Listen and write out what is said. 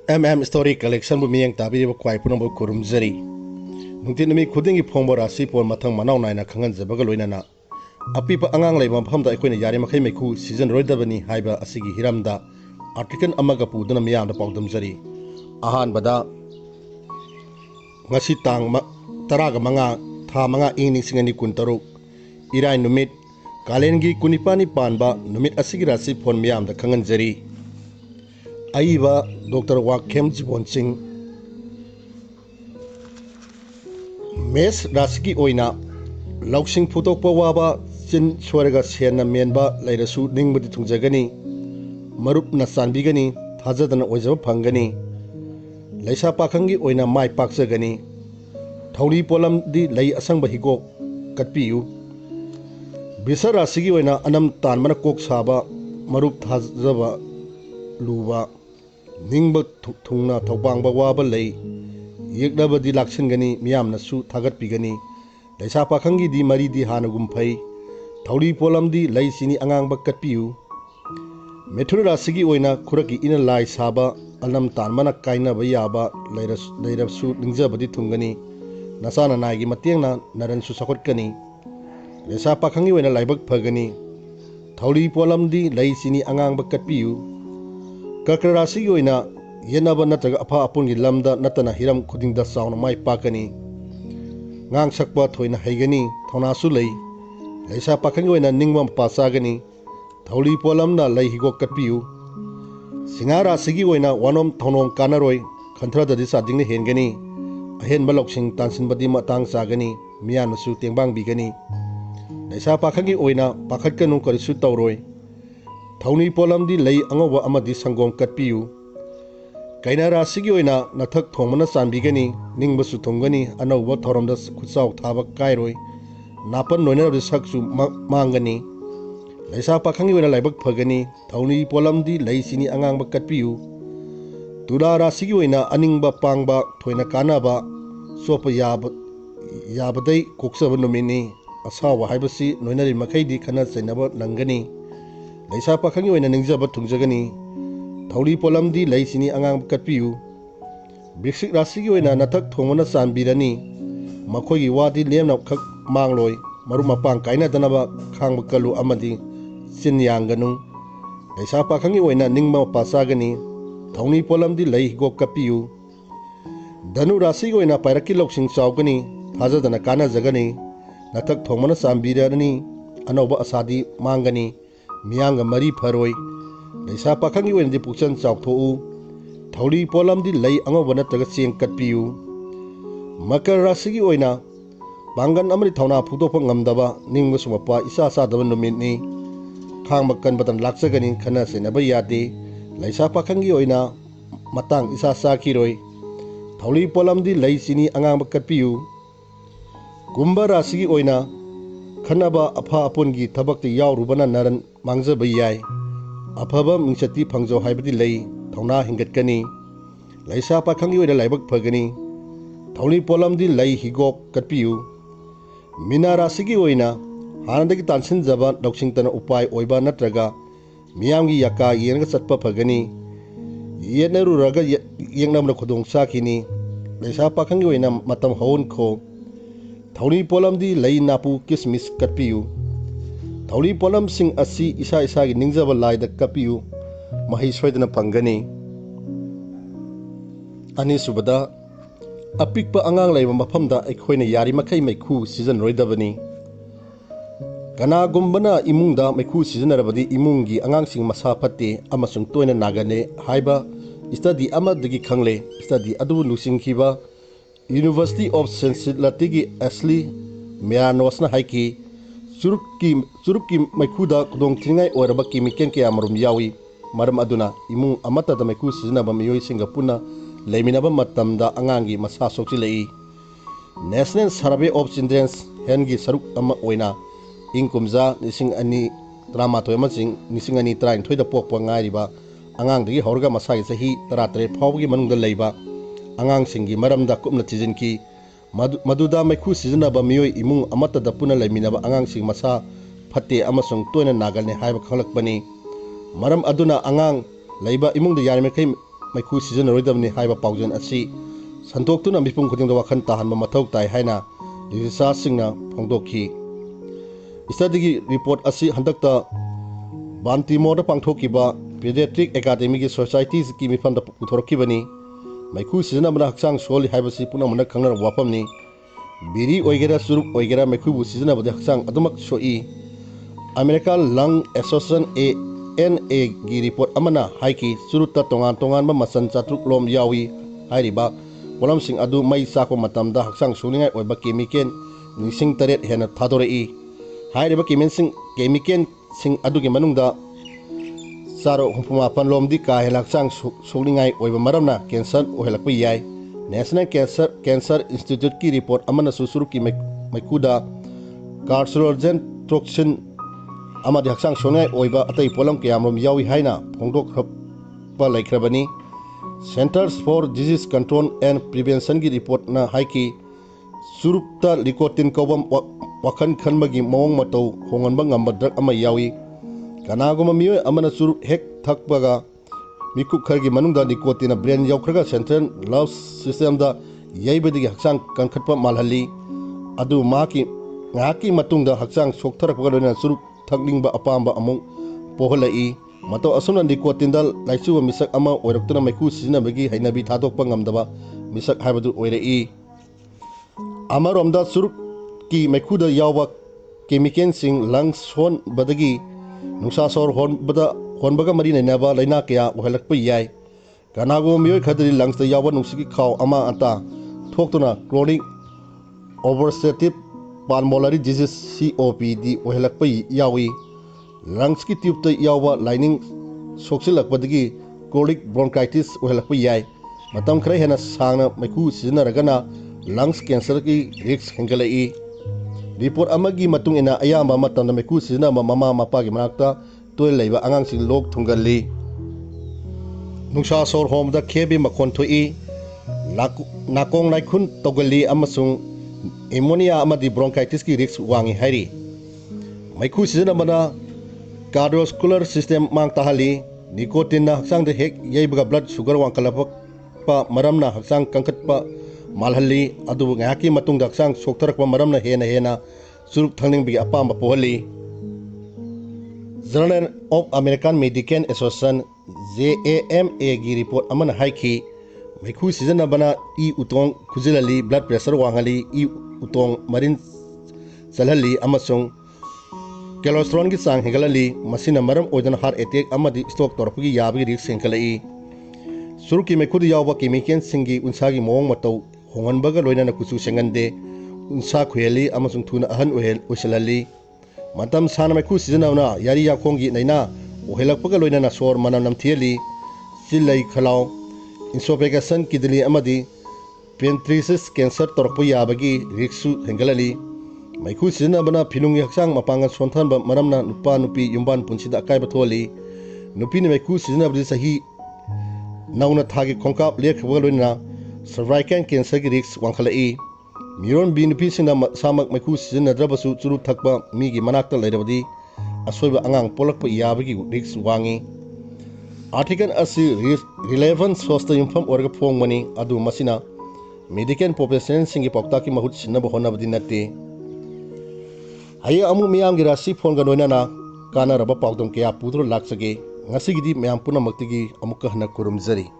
Story collection bu miyang tabi bu kwai punang kurum zari nungti nami khudingi phongbo rasi pon mathang manau naina khangan jabaga loinana Apikpa angang leiba maphamda aikoina yari makhai meikhu season roidabani haiba asigi hiramda article amaga puduna miyamda paudam zari ahanbada ngasi tang taraga manga tha manga ing singani kuntaruk irai numit kalengi kunipani panba numit asigi rasi pon miyamda khangan zari Aiba Dr. Wakem Jibon Singh Mes Rasi Oina Lauksing Putok Pawaba Chin Swarga Siena Menba Lairasu Ningbudi Tungjagani Marup Nasanbigani Tazadan Oja Pangani Laisa Pakangi Oina Mai Paksagani Tauri Polam di Lay Asang Bahigo Katpiu Bisa Rasi Oina Anam Tanmana Kok Saba Marup Tazaba Luba Ningba Tungna Tobang Bawaba lay Yekdaba di Laksin gani Miam Nasu Tagat Pigani Laisa Pakangi di Mari di Hanagumpai Tauri Polam di Lay Sini Angang Bakatpiu Meikhu Rasigi Oina Kuraki ina Lai Saba Anam Tanmana Kaina Bayaba Lairasu Ningjabadi Tungani Nasana Nagi Matiangna Naran Susakotkani Laisa Pakangi Oina Laibak Pagani Tauri Polam di Lay Sini Angang Bakatpiu Rasi Oina Yenaba Nataga Apa Apungi Lamda Natana Hiram Kuding da Sound Mai Pakani Ngang Sakpa Toina Haigani Tona Sulay Laisa Pakangi Oina Ningwam Pasagani Tauli Polamna Lay Higo Katpiu Singara Sigi Oina Wanom Tonom Kanaroi Kantra da Disading Hengani Ahen Baloksing Tansin Badima Tang Sagani Mian Su Tengbang Bigani Laisa Pakangi Oina Pakatkanu Karisu Tauroi Tauni Polam di lay angawa amadi sangom katpiu Kaina Rasigi Oina Nathak Thongmana Sanbigani Ningba Sutongani Anauba Thoramda Kutsau Thaba Kairoi Napan Noina Saksu Mangani Laisa Pakangi Oina Laibak Pagani Tauni Polam di lay sini angang bakatpiu Tula Rasigi Oina Aningba Pangba Thoina Kanaba Sopa Yabadai Koksaba Numini Asawa Haibasi Noina Makaidi Kana Sainaba Nangani Laisa Pakangi Oina Ningjaba Tungjagani Tauri Polam di Lay Sini Angang Katpiu Biksik Rasigi Oina Nathak Thongmana Sanbirani Makoigi Wadi Lemna Kak Mangloi Marumapang Kaina Danaba Khangba Kalu Amadi Sin Yanganung Laisa Pakangi Oina Ningma Pasagani Tauni Polam di Lay Go Katpiu Danu Rasigi Oina Pairaki Loksing Saugani Thazadana Kana Jagani Nathak Thongmana Sanbirani Anoba Asadi Mangani Miyanga Mari Paroi Laisa Pakangi Oina di Puksan Chauktho'u Tauri Polam di Lay Angawa Nataga Sieng Katpiu Makar Rasigi Oina Bangan Amari Thauna Phudopa Ngamdaba Ningba Sumapa Isa Sadaba Numitni Khangbakan Batan Laksagani Khana Senaba Yade Laisa Pakangi Oina Matang Isa Sakiroi Tauri Polam di Lay Sini Angang Katpiu Gumba Rasigi Oina Khanaba Apha Apungi Tabakti Yaurubana Naran Mangzaba Yai Aphaba Mingchati Phangjo Haibadi Lay Thauna Hingatkani Laisa Pakangi Oina Laibak Phagani Tauli Polam di Lay Higok Katpiu Mina Rasigi Oina Hanadagi Tansin Jaba Lauksingtana Upai Oiba Natraga Miyamgi Yaka Yenga Satpa Phagani Yenaru Raga Yengnamna Khudong Sakini Laisa Pakangi Oina Matam Haun Kho Tauri Polam di Lay Napu Kismis Katpiu Tauri Polam Sing Asi Isa Isagi Ningjaba Laida Katpiu Mahi Soidana Pangani Ani Subada Apikpa Angang Leiba Maphamda Aikoina Yari Makai Meikhu season roidabani Kana Gumbana Imungda Meikhu sijinnabgi Imungi Angang Sing Masa Pate Amasung Toina Nagane Haiba Study Amadagi Khangle Study Adu Nusingkiba University of Cincinnati Ashley Mianosna Haiki Surukki Meikhuda Kudong Tingai Oraba Kimiken Kaya Marum Yawi Maram Aduna Imung Amata da Meikhu Sijinnaba Miyoi Singapuna Leiminaba Matamda Angangi Masa Soksilei National Survey of Children's Hengi Saruk Ama Oina Inkumza Nising Ani Dramato Emasing Nising Ani Train Toida Pokpa Ngariba Angang Digi Horga Masai Sahi Taratre Pawgi Manungda Leiba Angang Singi Maramda Kupna Tizinki Maduda Meikhu Sijinnaba Miyoi Imung Amata da Puna Leiminaba Angang Sing Masa Phate Amasung Toina Nagalne Haiba Khanglakpani Maram Aduna Angang leiba imung da yari mekai Meikhu sijinnaroi haiba paujan asi santoktuna mipum khudingda wakhan tahanba mathau tai haina researchsingna phongdokhi. Study report asi handakta Baltimore pangthokiba Pediatric Academy Societies ki mifamda puthorkibani. Meikhu sijinnabana haksang soli haibasi punamana khangnar wapamni. Biri oigera surup oigera meikhu bu sijinnabada haksang adumak soi. American Lung Association ANA gi report amana haiki surutta tongan ba masan chatruk lom yawi hairiba polam sing adu mai sakwa matamda haksang sulingai oiba chemical nising taret hena thadorei. Hairiba chemical sing adu gi manungda saro humpuma lomdi ka helaksang sulingai oiba maramna cancer ohelakpa yai. National Cancer Institute ki report amana susuru ki Meikhuda carcinogen toxin amadi haksang songai oiba atai polam kayamrom yawi haina phongdok khapa laikhrabani. Centers for Disease Control and Prevention gi report na haiki surupta nicotine kawam wakhan khanbagi mawong matau honganba ngamba drug ama yawi. Kanagoma miyo amana surup hek thakbaga mikuk khargi manungda nicotine brain yaukhraga central nervous system da yaibadigi haksang kankhatpa malhalli. Adu maki ngaki matungda haksang soktharakpaga loina surup thakningba apamba among pohalai. Matau asumna nicotine da laichuba misak ama oiraktuna Meikhu sijinnabagi hainabi thadokpa ngamdaba misak haibadu oirei. Amaromda surup ki Meikhuda yawba chemical sing lungs hon badagi nungsa sor honbaga mari nainaba laina kaya ohelakpa yai. Kanago miyoi khadri lungs da yawba nungsigi khaw ama anta thoktuna chronic obstructive pulmonary disease COPD ohelakpa yawi. Lungs ki tube ta yawba lining soksilakpadagi chronic bronchitis ohelakpa yai. Matam khara hena sangna Meikhu sijinnaragana lungs cancer ki risk hengalai. Report amagi matung ina ayamba matamda Meikhu sijinnaba mama mapagi manakta toy leiba angang sing lok thungalli. Nungsa sor homda khebe makhon thoi nakong naikhun togali amasung pneumonia amadi bronchitis ki risk wangi hairi. Meikhu sijinnabana cardiovascular system mang tahali nicotine na haksang de hek yaibaga blood sugar wangkalapa pa maramna haksang kangkhatpa malhalli. Adu ngaki matungda haksang soktharakpa maramna hena surup thangningbagi apamba pohalli. Journal of American Medical Association JAMA gi report amana haiki Meikhu sijinnabana i utong khujilali blood pressure wangali i utong marin chalhalli amasung cholesterol gi sang hegalali masina maram oidana heart attack amadi stroke torpagi yabagi risk hengalai. Suruki Meikhuda yawba chemical singi unsagi mawong matau honganbaga loinana kuchu sengande unsa khuyali amasung thuna ahan oisalali. Matam sana Meikhu sijinnabana yari yakhonggi naina ohelakpaga loinana sor manam namthiali chilai khalau esophagus kidney amadi pancreas cancer torppa yabagi risk su hengalali. Meikhu sijinnabana phinungi haksang mapangan sonthanba maramna nupa nupi yumban punsida akaiba tholi. Nupi ni Meikhu sijinnabadi sahi nauna thagi khongkap lekhabaga loina cervical cancer gi risk wangkhalai. Miron bi nupi singna samak Meikhu sijinnadrabasu churu thakpa migi manakta lairabadi asoiba angang polakpa yabagi risk wangi. Article asi relevant source yumpham orga phongmani adu masina medical professional singi paktaki mahut sinnaba honabadi natte. Haya amu miyam gi Rasi phone ga noinana kana raba paudom kya pudro laksage ngasigidi miyam punamakti gi amukka hana kurumjari.